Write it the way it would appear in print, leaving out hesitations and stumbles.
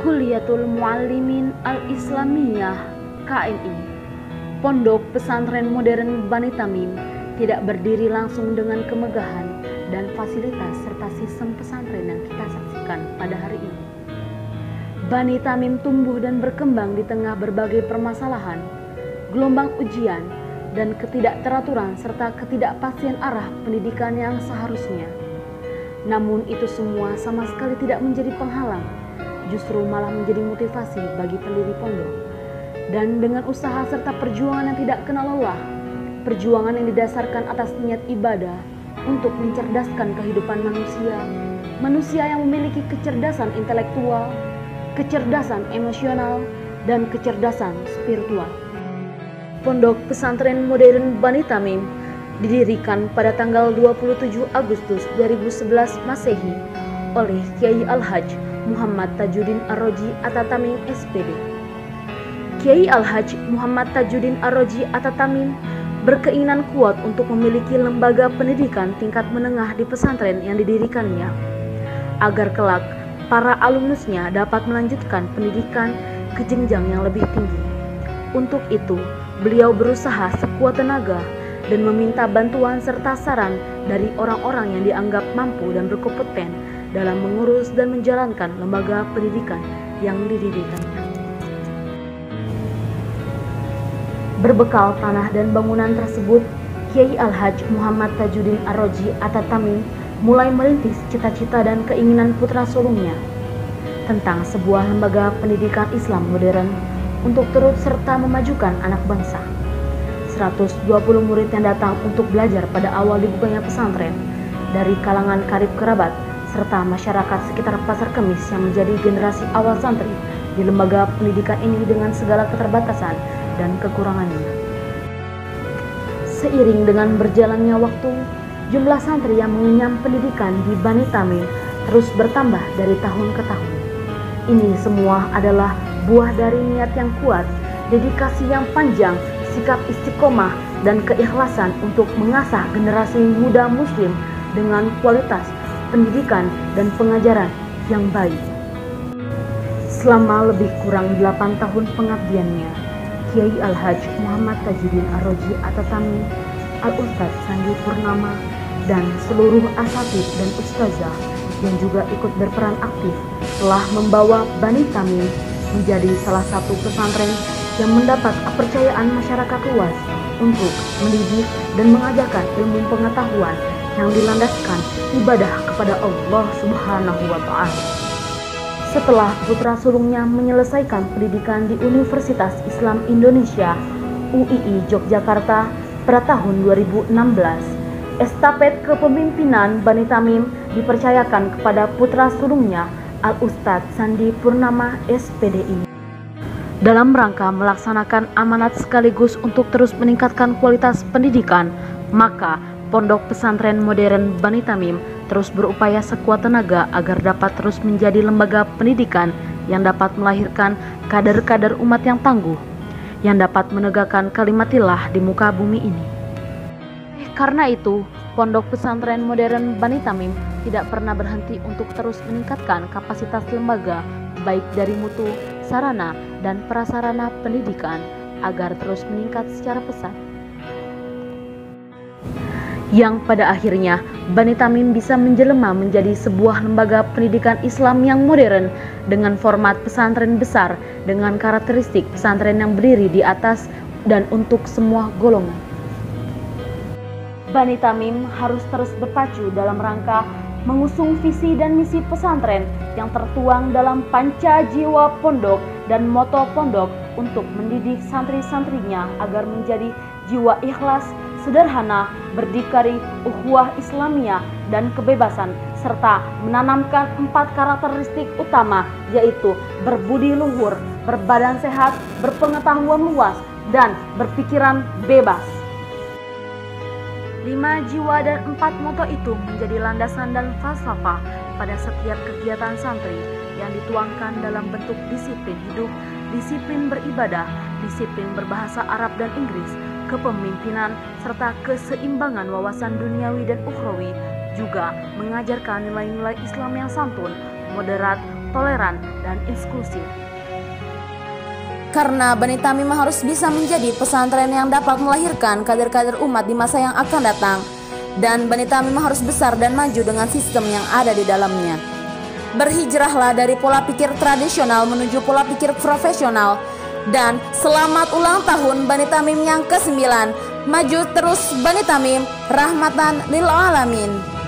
Kulliyatul Muallimin Al-Islamiyah KMI, Pondok Pesantren Modern Bani Tamim, tidak berdiri langsung dengan kemegahan dan fasilitas serta sistem pesantren yang kita saksikan pada hari ini. Bani Tamim tumbuh dan berkembang di tengah berbagai permasalahan, gelombang ujian, dan ketidakteraturan serta ketidakpastian arah pendidikan yang seharusnya. Namun itu semua sama sekali tidak menjadi penghalang, justru malah menjadi motivasi bagi pendiri pondok. Dan dengan usaha serta perjuangan yang tidak kenal lelah, perjuangan yang didasarkan atas niat ibadah untuk mencerdaskan kehidupan manusia yang memiliki kecerdasan intelektual, kecerdasan emosional, dan kecerdasan spiritual. Pondok Pesantren Modern Bani Tamim didirikan pada tanggal 27 Agustus 2011 Masehi oleh Kiai Al-Hajj Muhammad Tajuddin Ar-Raji At-Tamim SPD. Kiai Al-Hajj Muhammad Tajuddin Ar-Raji At-Tamim berkeinginan kuat untuk memiliki lembaga pendidikan tingkat menengah di pesantren yang didirikannya, agar kelak para alumnusnya dapat melanjutkan pendidikan ke jenjang yang lebih tinggi. Untuk itu, beliau berusaha sekuat tenaga dan meminta bantuan serta saran dari orang-orang yang dianggap mampu dan berkompeten dalam mengurus dan menjalankan lembaga pendidikan yang didirikannya. Berbekal tanah dan bangunan tersebut, Kiai Al-Hajj Muhammad Tajuddin Ar-Raji At-Tamim mulai merintis cita-cita dan keinginan putra sulungnya tentang sebuah lembaga pendidikan Islam modern untuk turut serta memajukan anak bangsa. 120 murid yang datang untuk belajar pada awal dibukanya pesantren dari kalangan karib kerabat serta masyarakat sekitar Pasar Kemis yang menjadi generasi awal santri di lembaga pendidikan ini dengan segala keterbatasan dan kekurangannya. Seiring dengan berjalannya waktu, jumlah santri yang mengenyam pendidikan di Bani Tamim terus bertambah dari tahun ke tahun. Ini semua adalah buah dari niat yang kuat, dedikasi yang panjang, sikap istiqomah, dan keikhlasan untuk mengasah generasi muda muslim dengan kualitas pendidikan dan pengajaran yang baik. Selama lebih kurang 8 tahun pengabdiannya, Kiai Al-Hajj Muhammad Tajuddin Ar-Raji At-Tamim, Al-Ustadz Sandi Purnama, dan seluruh asatidz dan ustazah yang juga ikut berperan aktif telah membawa Bani Tamim menjadi salah satu pesantren yang mendapat kepercayaan masyarakat luas untuk mendidik dan mengajarkan ilmu pengetahuan yang dilandaskan ibadah kepada Allah Subhanahu wa Ta'ala. Setelah putra sulungnya menyelesaikan pendidikan di Universitas Islam Indonesia UII Yogyakarta pada tahun 2016, estafet kepemimpinan Bani Tamim dipercayakan kepada putra sulungnya Al-Ustadz Sandi Purnama SPDI. Dalam rangka melaksanakan amanat sekaligus untuk terus meningkatkan kualitas pendidikan, maka Pondok Pesantren Modern Bani Tamim terus berupaya sekuat tenaga agar dapat terus menjadi lembaga pendidikan yang dapat melahirkan kader-kader umat yang tangguh, yang dapat menegakkan kalimatillah di muka bumi ini. Karena itu, Pondok Pesantren Modern Bani Tamim tidak pernah berhenti untuk terus meningkatkan kapasitas lembaga, baik dari mutu, sarana, dan prasarana pendidikan, agar terus meningkat secara pesat. Yang pada akhirnya, Bani Tamim bisa menjelma menjadi sebuah lembaga pendidikan Islam yang modern dengan format pesantren besar dengan karakteristik pesantren yang berdiri di atas dan untuk semua golongan. Bani Tamim harus terus berpacu dalam rangka mengusung visi dan misi pesantren yang tertuang dalam panca jiwa pondok dan moto pondok untuk mendidik santri-santrinya agar menjadi jiwa ikhlas, sederhana, berdikari, ukhuwah Islamiyah, dan kebebasan, serta menanamkan 4 karakteristik utama, yaitu berbudi luhur, berbadan sehat, berpengetahuan luas, dan berpikiran bebas. 5 jiwa dan 4 moto itu menjadi landasan dan falsafah pada setiap kegiatan santri yang dituangkan dalam bentuk disiplin hidup, disiplin beribadah, disiplin berbahasa Arab dan Inggris, kepemimpinan, serta keseimbangan wawasan duniawi dan ukhrawi, juga mengajarkan nilai-nilai Islam yang santun, moderat, toleran, dan inklusif. Karena Bani Tamim harus bisa menjadi pesantren yang dapat melahirkan kader-kader umat di masa yang akan datang, dan Bani Tamim harus besar dan maju dengan sistem yang ada di dalamnya. Berhijrahlah dari pola pikir tradisional menuju pola pikir profesional, dan selamat ulang tahun Bani Tamim yang ke-9. Maju terus Bani Tamim, rahmatan lil alamin.